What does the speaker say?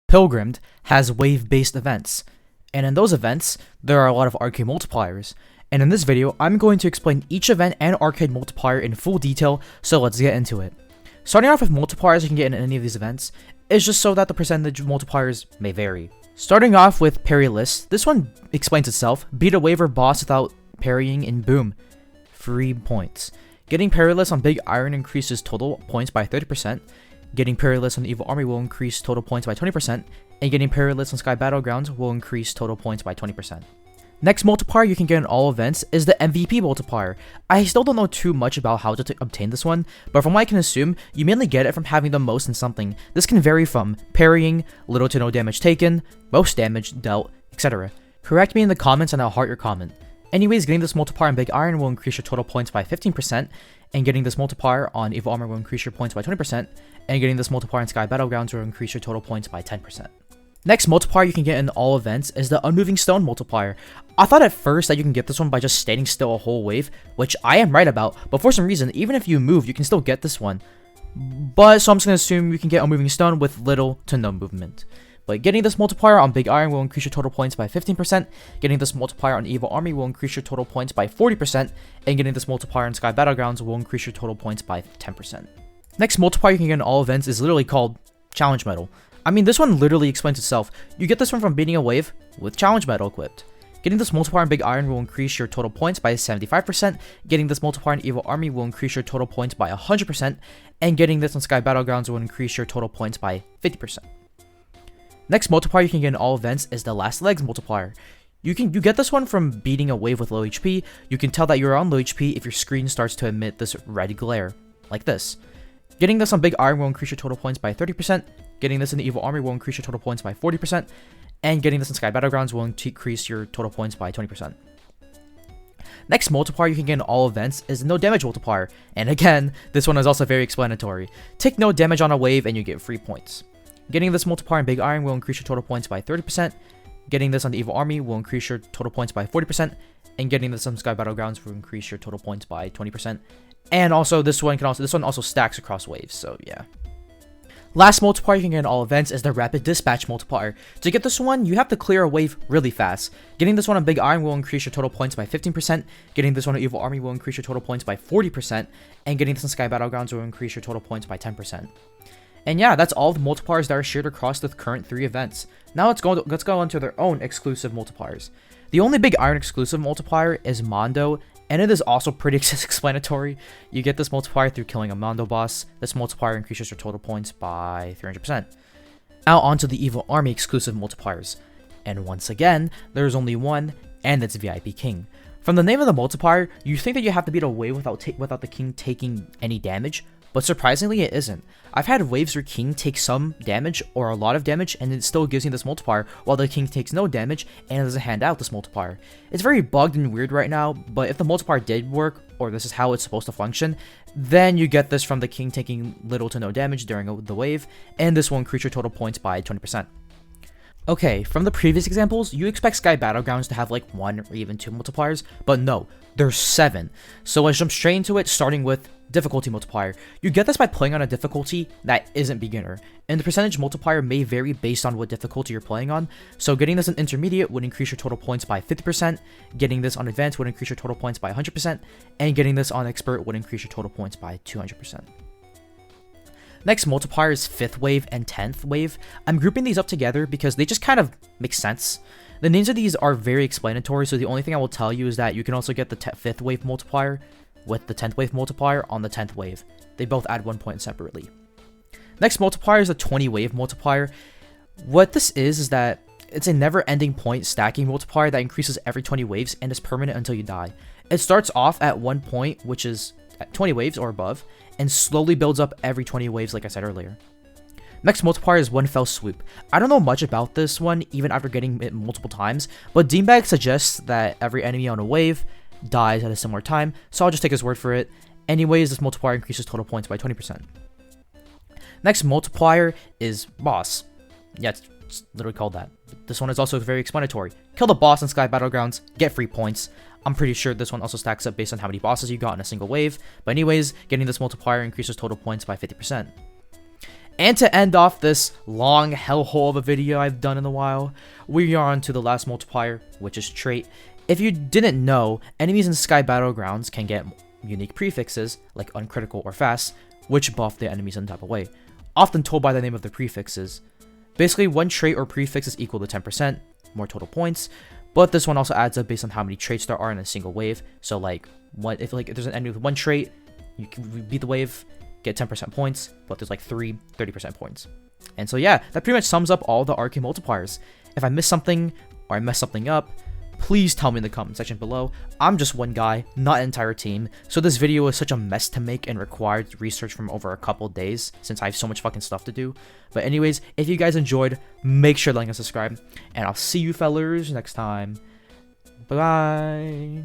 Pilgrimmed has wave-based events, and in those events, there are a lot of arcade multipliers. And in this video, I'm going to explain each event and arcade multiplier in full detail, so let's get into it. Starting off with multipliers you can get in any of these events, is just so that the percentage of multipliers may vary. Starting off with Parryless, this one explains itself. Beat a wave or boss without parrying and boom, free points. Getting Parryless on Big Iron increases total points by 30%. Getting Parryless on Evil Army will increase total points by 20%, and getting Parryless on Sky Battlegrounds will increase total points by 20%. Next multiplier you can get in all events is the MVP multiplier. I still don't know too much about how to obtain this one, but from what I can assume, you mainly get it from having the most in something. This can vary from parrying, little to no damage taken, most damage dealt, etc. Correct me in the comments and I'll heart your comment. Anyways, getting this multiplier on Big Iron will increase your total points by 15%, and getting this multiplier on Evil Armor will increase your points by 20%, and getting this multiplier on Sky Battlegrounds will increase your total points by 10%. Next multiplier you can get in all events is the Unmoving Stone multiplier. I thought at first that you can get this one by just standing still a whole wave, which I am right about, but for some reason, even if you move, you can still get this one. But so I'm just going to assume you can get Unmoving Stone with little to no movement. But getting this multiplier on Big Iron will increase your total points by 15%, getting this multiplier on Evil Army will increase your total points by 40%, and getting this multiplier on Sky Battlegrounds will increase your total points by 10%. Next multiplier you can get in all events is literally called Challenge Medal. I mean, this one literally explains itself. You get this one from beating a wave with Challenge Medal equipped. Getting this multiplier on Big Iron will increase your total points by 75%, getting this multiplier on Evil Army will increase your total points by 100%, and getting this on Sky Battlegrounds will increase your total points by 50%. Next multiplier you can get in all events is the Last Legs multiplier. You get this one from beating a wave with low HP. You can tell that you're on low HP if your screen starts to emit this red glare, like this. Getting this on Big Iron will increase your total points by 30%, getting this in the Evil Army will increase your total points by 40%, and getting this in Sky Battlegrounds will increase your total points by 20%. Next multiplier you can get in all events is the No Damage multiplier, and again, this one is also very explanatory. Take no damage on a wave and you get free points. Getting this multiplier in Big Iron will increase your total points by 30%, getting this on the Evil Army will increase your total points by 40%, and getting this on Sky Battlegrounds will increase your total points by 20%. And also this one also stacks across waves, so yeah. Last multiplier you can get in all events is the Rapid Dispatch multiplier. To get this one, you have to clear a wave really fast. Getting this one on Big Iron will increase your total points by 15%, getting this one on Evil Army will increase your total points by 40%, and getting this on Sky Battlegrounds will increase your total points by 10%. And yeah, that's all the multipliers that are shared across the current 3 events. Now let's go into their own exclusive multipliers. The only Big Iron exclusive multiplier is Mondo, and it is also pretty explanatory. You get this multiplier through killing a Mondo boss. This multiplier increases your total points by 300%. Now onto the Evil Army exclusive multipliers. And once again, there's only one, and it's VIP King. From the name of the multiplier, you think that you have to beat a wave without the King taking any damage, but surprisingly it isn't. I've had waves where King takes some damage or a lot of damage and it still gives me this multiplier, while the King takes no damage and it doesn't hand out this multiplier. It's very bugged and weird right now, but if the multiplier did work, or this is how it's supposed to function, then you get this from the King taking little to no damage during the wave, and this will increase your total points by 20%. Okay, from the previous examples, you expect Sky Battlegrounds to have like 1 or even 2 multipliers, but no, there's 7. So let's jump straight into it, starting with difficulty multiplier. You get this by playing on a difficulty that isn't beginner, and the percentage multiplier may vary based on what difficulty you're playing on. So getting this on intermediate would increase your total points by 50%, getting this on advanced would increase your total points by 100%, and getting this on expert would increase your total points by 200%. Next multiplier is 5th wave and 10th wave. I'm grouping these up together because they just kind of make sense. The names of these are very explanatory, so the only thing I will tell you is that you can also get the 5th wave multiplier with the 10th wave multiplier on the 10th wave. They both add 1 point separately. Next multiplier is the 20 wave multiplier. What this is that it's a never-ending point stacking multiplier that increases every 20 waves and is permanent until you die. It starts off at 1 point, which is at 20 waves or above, and slowly builds up every 20 waves like I said earlier. Next multiplier is One Fell Swoop. I don't know much about this one, even after getting it multiple times, but Deanbag suggests that every enemy on a wave dies at a similar time, so I'll just take his word for it. Anyways, this multiplier increases total points by 20%. Next multiplier is Boss. Yeah, it's literally called that. This one is also very explanatory. Kill the boss in Sky Battlegrounds, get free points. I'm pretty sure this one also stacks up based on how many bosses you got in a single wave, but anyways, getting this multiplier increases total points by 50%. And to end off this long hellhole of a video I've done in a while, we are on to the last multiplier, which is trait. If you didn't know, enemies in Sky Battlegrounds can get unique prefixes, like uncritical or fast, which buff the enemies in type of way, often told by the name of the prefixes. Basically, one trait or prefix is equal to 10%, more total points, but this one also adds up based on how many traits there are in a single wave. So if there's an enemy with one trait, you can beat the wave, get 10% points, but there's like 30% points. And so yeah, that pretty much sums up all the arcade multipliers. If I missed something or I messed something up, please tell me in the comment section below. I'm just one guy, not an entire team, so this video is such a mess to make and required research from over a couple days since I have so much fucking stuff to do. But anyways, if you guys enjoyed, make sure to like and subscribe, and I'll see you fellers next time. Bye-bye.